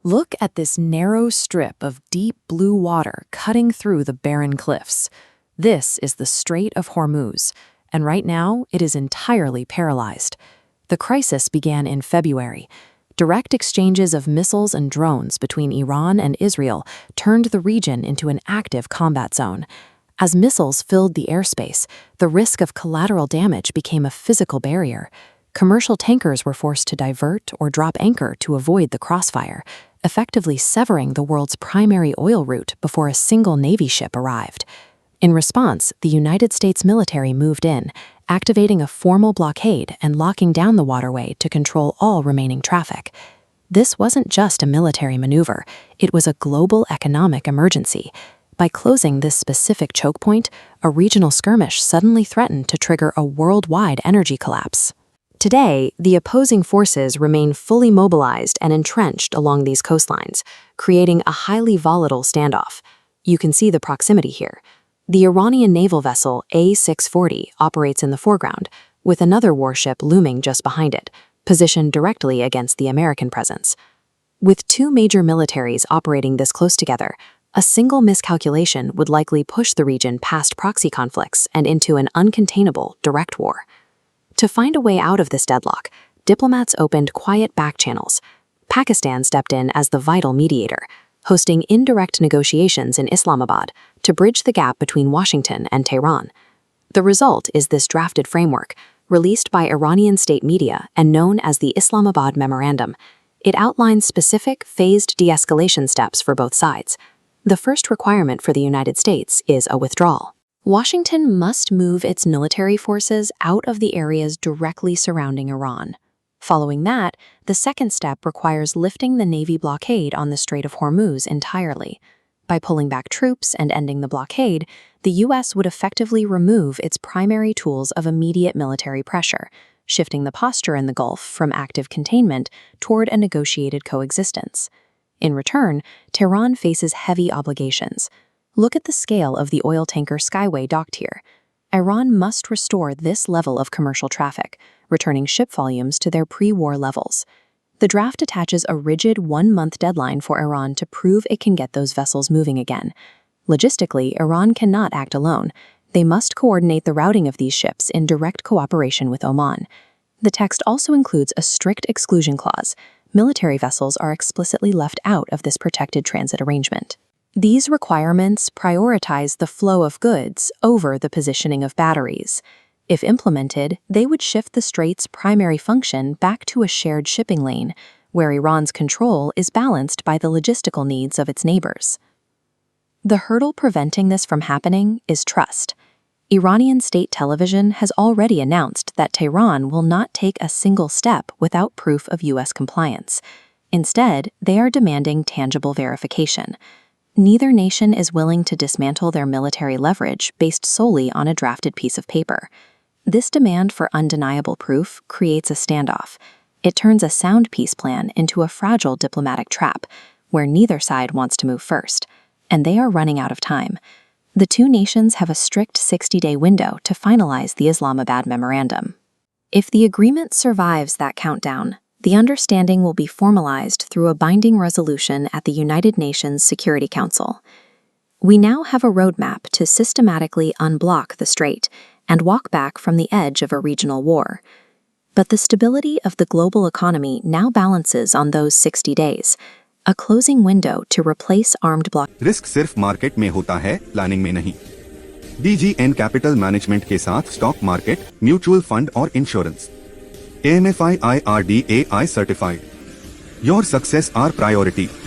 Look at this narrow strip of deep blue water cutting through the barren cliffs. This is the Strait of Hormuz, and right now it is entirely paralyzed. The crisis began in February. Direct exchanges of missiles and drones between Iran and Israel turned the region into an active combat zone. As missiles filled the airspace, the risk of collateral damage became a physical barrier. Commercial tankers were forced to divert or drop anchor to avoid the crossfire, effectively severing the world's primary oil route before a single Navy ship arrived. In response, the United States military moved in, activating a formal blockade and locking down the waterway to control all remaining traffic. This wasn't just a military maneuver, it was a global economic emergency. By closing this specific choke point, a regional skirmish suddenly threatened to trigger a worldwide energy collapse. Today, the opposing forces remain fully mobilized and entrenched along these coastlines, creating a highly volatile standoff. You can see the proximity here. The Iranian naval vessel A-640 operates in the foreground, with another warship looming just behind it, positioned directly against the American presence. With two major militaries operating this close together, a single miscalculation would likely push the region past proxy conflicts and into an uncontainable direct war. To find a way out of this deadlock, diplomats opened quiet back channels. Pakistan stepped in as the vital mediator, hosting indirect negotiations in Islamabad to bridge the gap between Washington and Tehran. The result is this drafted framework, released by Iranian state media and known as the Islamabad Memorandum. It outlines specific, phased de-escalation steps for both sides. The first requirement for the United States is a withdrawal. Washington must move its military forces out of the areas directly surrounding Iran. Following that, the second step requires lifting the Navy blockade on the Strait of Hormuz entirely. By pulling back troops and ending the blockade, the U.S. would effectively remove its primary tools of immediate military pressure, shifting the posture in the Gulf from active containment toward a negotiated coexistence. In return, Tehran faces heavy obligations. Look at the scale of the oil tanker Skyway docked here. Iran must restore this level of commercial traffic, returning ship volumes to their pre-war levels. The draft attaches a rigid one-month deadline for Iran to prove it can get those vessels moving again. Logistically, Iran cannot act alone. They must coordinate the routing of these ships in direct cooperation with Oman. The text also includes a strict exclusion clause. Military vessels are explicitly left out of this protected transit arrangement. These requirements prioritize the flow of goods over the positioning of batteries. If implemented, they would shift the strait's primary function back to a shared shipping lane, where Iran's control is balanced by the logistical needs of its neighbors. The hurdle preventing this from happening is trust. Iranian state television has already announced that Tehran will not take a single step without proof of U.S. compliance. Instead, they are demanding tangible verification. Neither nation is willing to dismantle their military leverage based solely on a drafted piece of paper. This demand for undeniable proof creates a standoff. It turns a sound peace plan into a fragile diplomatic trap, where neither side wants to move first, and they are running out of time. The two nations have a strict 60-day window to finalize the Islamabad Memorandum. If the agreement survives that countdown, the understanding will be formalized through a binding resolution at the United Nations Security Council. We now have a roadmap to systematically unblock the strait and walk back from the edge of a regional war. But the stability of the global economy now balances on those 60 days, a closing window to replace armed block. Risk सिर्फ market में होता है, planning में नहीं। DGN capital management के साथ stock market, mutual fund और insurance. AMFI IRDAI certified. Your success our priority.